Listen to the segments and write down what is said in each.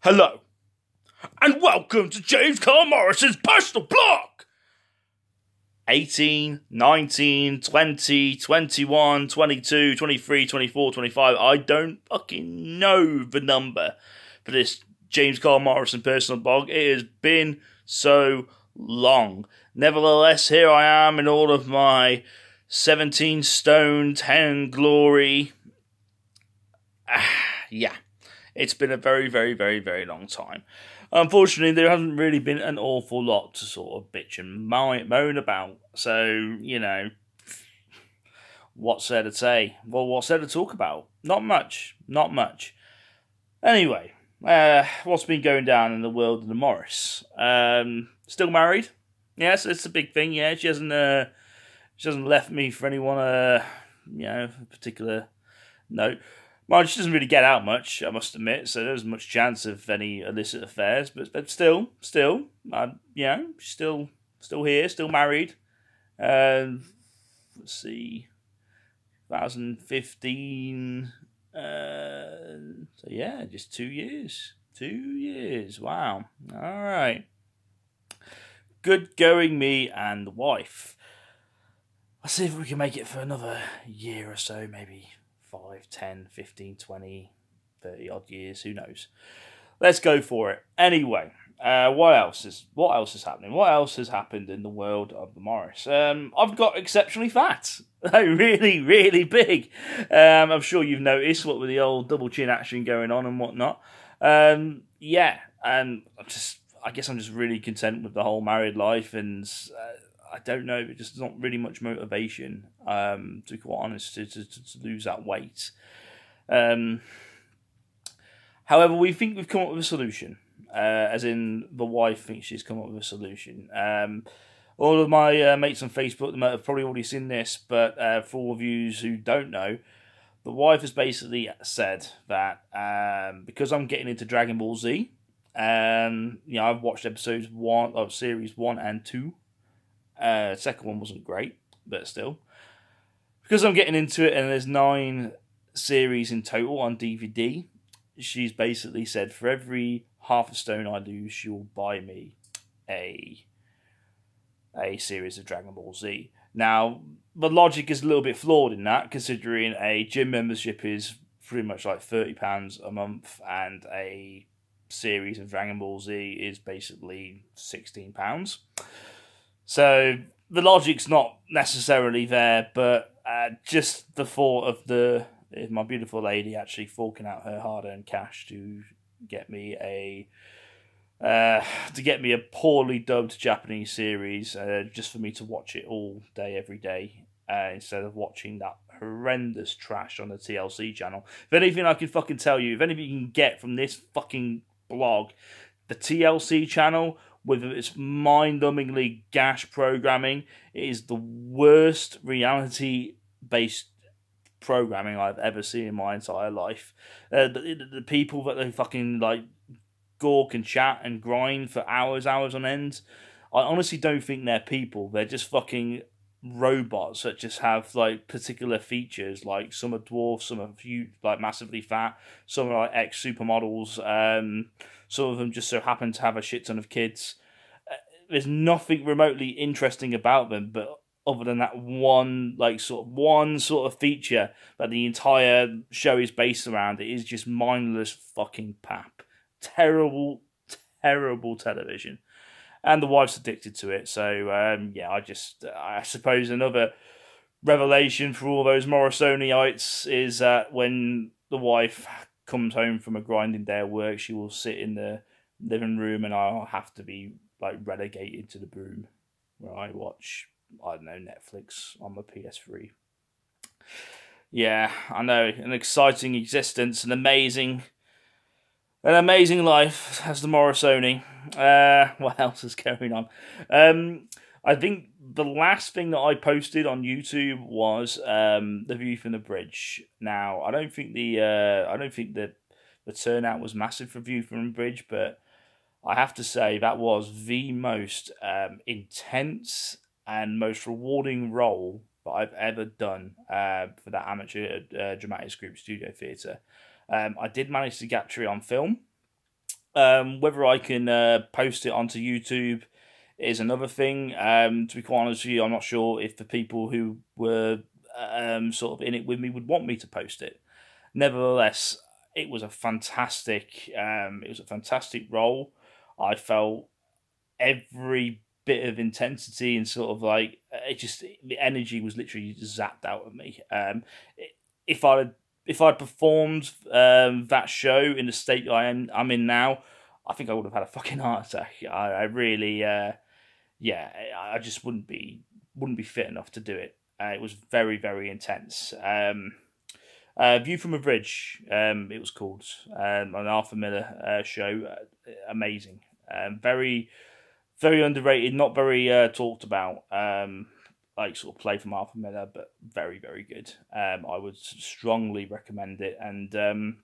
Hello, and welcome to James Karl Morrison's personal blog. 18, 19, 20, 21, 22, 23, 24, 25. I don't fucking know the number for this James Karl Morrison personal blog. It has been so long. Nevertheless, here I am in all of my 17 stone, 10 glory. Yeah, it's been a very, very, very, very long time. Unfortunately, there hasn't really been an awful lot to sort of bitch and moan about. So, you know, what's there to say? Well, what's there to talk about? Not much. Not much. Anyway, what's been going down in the world of the Morris? Still married? Yes, it's a big thing. Yeah, she hasn't left me for anyone, a particular note. Well, she doesn't really get out much, I must admit, so there isn't much chance of any illicit affairs. But still, she's still here, still married. Let's see, 2015. So yeah, just 2 years. 2 years. Wow. All right. Good going, me and the wife. Let's see if we can make it for another year or so, maybe 5, 10, 15, 20, 30 odd years, who knows. Let's go for it. Anyway, what else is happening? What else has happened in the world of the Morris? I've got exceptionally fat. Really, really big. I'm sure you've noticed what with the old double chin action going on and whatnot. Yeah, and I guess I'm just really content with the whole married life, and I don't know, but just not really much motivation, to be quite honest, to lose that weight. However, we think we've come up with a solution, as in the wife thinks she's come up with a solution. All of my mates on Facebook have probably already seen this, but for all of you who don't know, the wife has basically said that because I'm getting into Dragon Ball Z, I've watched episodes series 1 and 2. Second one wasn't great, but still. Because I'm getting into it, and there's 9 series in total on DVD, she's basically said for every half a stone I lose, she'll buy me a series of Dragon Ball Z. Now, the logic is a little bit flawed in that, considering a gym membership is pretty much like £30 a month, and a series of Dragon Ball Z is basically £16. So the logic's not necessarily there, but just the thought of my beautiful lady actually forking out her hard-earned cash to get me a poorly dubbed Japanese series, just for me to watch it all day, every day, instead of watching that horrendous trash on the TLC channel. If anything I can fucking tell you, if anything you can get from this fucking blog, the TLC channel, with its mind-numbingly gash programming, it is the worst reality-based programming I've ever seen in my entire life. The people that they fucking gawk and chat and grind for hours on end, I honestly don't think they're people. They're just fucking robots that just have particular features. Like some are dwarfs, some are huge, massively fat, some are ex-supermodels. Some of them just so happen to have a shit ton of kids. There's nothing remotely interesting about them, but other than that one sort of feature that the entire show is based around, it is just mindless fucking pap. Terrible, terrible television. And the wife's addicted to it, so I suppose another revelation for all those Morrisoniites is that when the wife comes home from a grinding day of work, she will sit in the living room, and I'll have to be relegated to the room where I watch, I don't know, Netflix on my PS3. Yeah, I know, an exciting existence, an amazing life as the Morrisonii. What else is going on? I think the last thing that I posted on YouTube was the view from the bridge. Now, I don't think the turnout was massive for view from the bridge, but I have to say that was the most intense and most rewarding role that I've ever done for that amateur dramatics group studio theatre. I did manage to capture it on film, Whether I can post it onto YouTube is another thing. To be quite honest with you, I'm not sure if the people who were sort of in it with me would want me to post it. Nevertheless, it was a fantastic role. I felt every bit of intensity and sort of like the energy was literally zapped out of me. If I'd performed that show in the state I'm in now, I think I would have had a fucking heart attack. I really I just wouldn't be fit enough to do it. It was very, very intense. View from a Bridge, it was called, an Arthur Miller show. Amazing. Very, very underrated, not very talked about. Like sort of play from Arthur Miller, but very, very good. I would strongly recommend it, and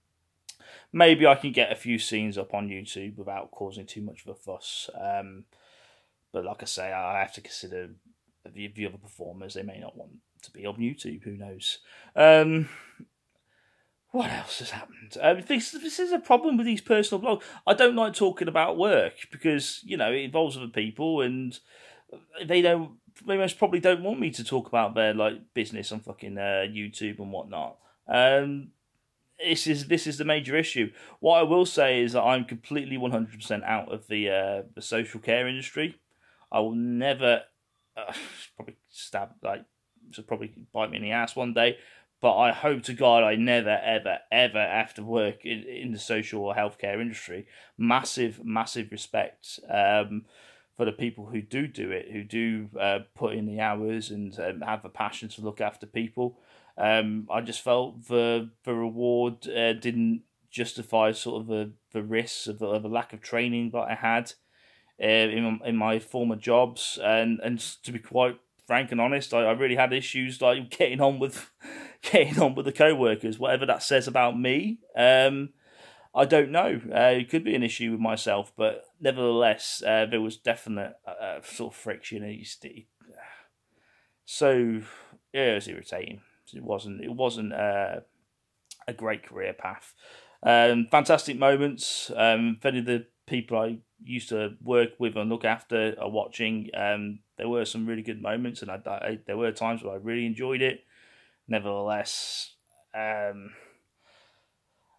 maybe I can get a few scenes up on YouTube without causing too much of a fuss. But like I say, I have to consider the other performers. They may not want to be on YouTube. Who knows? What else has happened? This is a problem with these personal blogs. I don't like talking about work because, it involves other people and they most probably don't want me to talk about their business on fucking YouTube and whatnot. This is the major issue. What I will say is that I'm completely 100% out of the social care industry. I will never probably probably bite me in the ass one day. But I hope to God I never, ever, ever have to work in the social or healthcare industry. Massive, massive respect for the people who do it, who do put in the hours and have a passion to look after people. I just felt the reward didn't justify sort of the risks of the lack of training that I had in my former jobs. And to be quite frank and honest, I really had issues getting on with the co-workers. Whatever that says about me, I don't know. It could be an issue with myself, but nevertheless, there was definite sort of friction. It was irritating. It wasn't a great career path. Fantastic moments. If any of the people I used to work with and look after are watching, there were some really good moments, and there were times where I really enjoyed it. Nevertheless,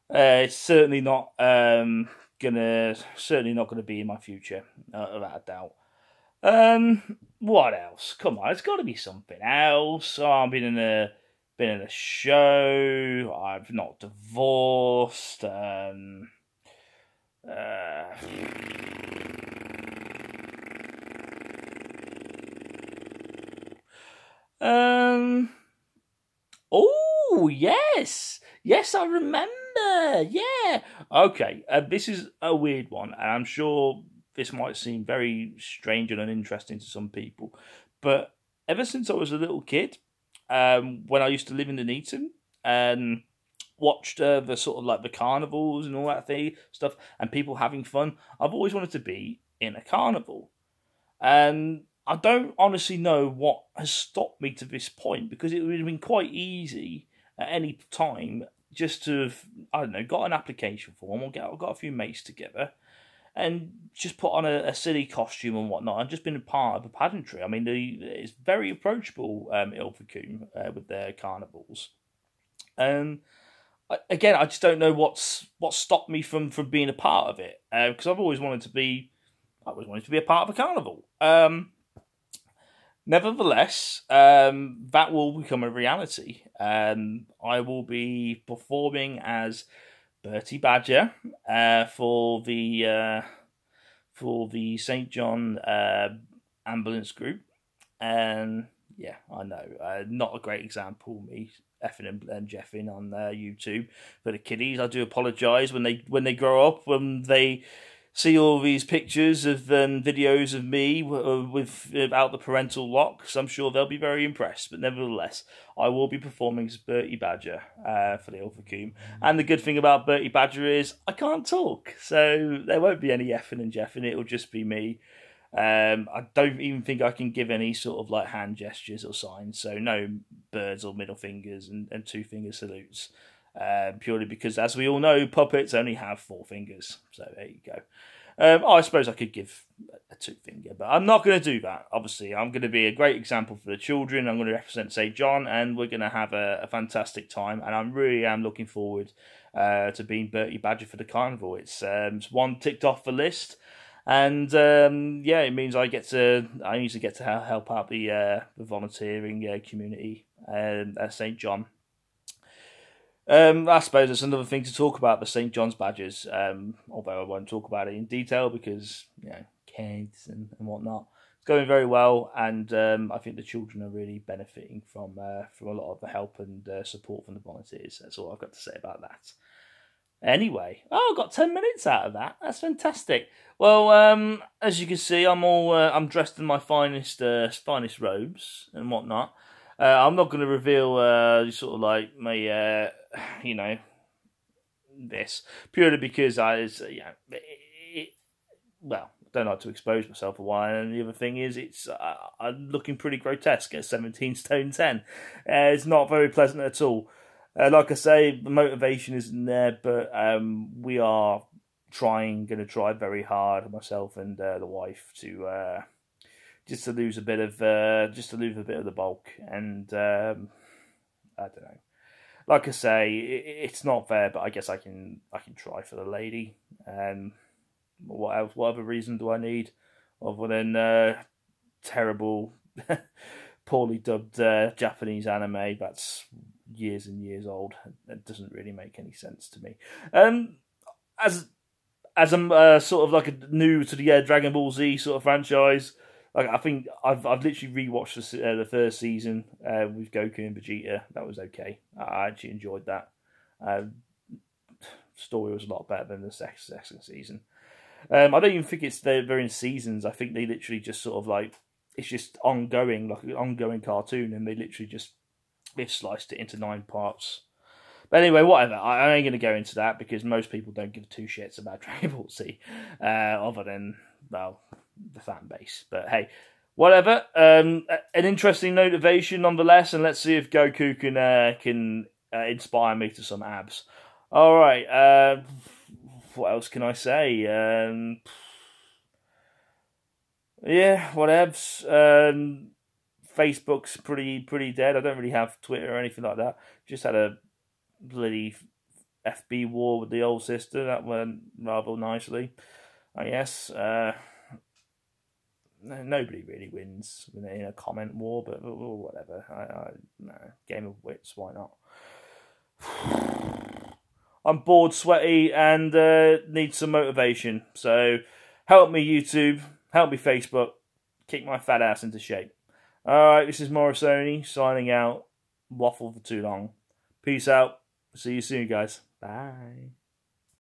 it's certainly not gonna be in my future, without a doubt. What else? Come on, it's got to be something else. Oh, I've been in a show. I've not divorced. Oh, yes. Yes, I remember. Yeah. Okay. This is a weird one, and I'm sure this might seem very strange and uninteresting to some people, but ever since I was a little kid, when I used to live in Nuneaton, and watched the sort of the carnivals and all that stuff, and people having fun, I've always wanted to be in a carnival. And I don't honestly know what has stopped me to this point, because it would have been quite easy at any time just to have, I don't know, got an application form or got a few mates together and just put on a silly costume and whatnot and just been a part of a pageantry. I mean, it's very approachable, Ilfracombe, with their carnivals. Again, I just don't know what stopped me from being a part of it, because I've always wanted to be a part of a carnival. Nevertheless, that will become a reality. I will be performing as Bertie Badger for the St. John ambulance group, and yeah, I know, not a great example, me effing and jeffing on YouTube for the kiddies. I do apologise when they grow up, when they see all these pictures of videos of me without the parental lock. So I'm sure they'll be very impressed. But nevertheless, I will be performing as Bertie Badger for the Ilfracombe. And the good thing about Bertie Badger is I can't talk, so there won't be any effing and jeffing. It'll just be me. I don't even think I can give any sort of hand gestures or signs. So no birds or middle fingers and two finger salutes. purely because, as we all know, puppets only have 4 fingers. So there you go. I suppose I could give a 2-finger, but I'm not going to do that. Obviously, I'm going to be a great example for the children. I'm going to represent St. John, and we're going to have a fantastic time. And I really am looking forward to being Bertie Badger for the carnival. It's one ticked off the list, and yeah, it means I usually get to help out the volunteering community at St. John. I suppose there's another thing to talk about, the St. John's badges, although I won't talk about it in detail because, kids and whatnot. It's going very well, and I think the children are really benefiting from a lot of the help and support from the volunteers. That's all I've got to say about that. Anyway, I got 10 minutes out of that. That's fantastic. Well, as you can see, I'm dressed in my finest robes and whatnot. I'm not going to reveal sort of like my this purely because I don't like to expose myself a while, and the other thing is I'm looking pretty grotesque at 17 stone 10. It's not very pleasant at all. Like I say, the motivation isn't there, but we are going to try very hard, myself and the wife, to just to lose a bit of the bulk, and I don't know. Like I say, it's not fair, but I guess I can try for the lady. What else? What other reason do I need other than terrible, poorly dubbed Japanese anime that's years and years old? It doesn't really make any sense to me. As I'm sort of like a new to the Dragon Ball Z sort of franchise. Like, I think I've literally rewatched the first season with Goku and Vegeta. That was okay. I actually enjoyed that. Story was a lot better than the second season. I don't even think they're in seasons. I think they literally just sort of like, it's just ongoing, like an ongoing cartoon, and they literally they've sliced it into 9 parts. But anyway, whatever. I ain't going to go into that because most people don't give 2 shits about Dragon Ball Z, other than, well, the fan base. But hey, whatever. An interesting motivation nonetheless, and let's see if Goku can inspire me to some abs. All right. What else can I say? Yeah, whatevs. Facebook's pretty dead. I don't really have Twitter or anything like that. Just had a bloody FB war with the old sister. That went rather nicely, I guess. Nobody really wins in a comment war, but whatever. No, game of wits, why not? I'm bored, sweaty, and need some motivation. So help me, YouTube. Help me, Facebook. Kick my fat ass into shape. Alright, this is Morrisonii signing out. Waffle for too long. Peace out. See you soon, guys. Bye.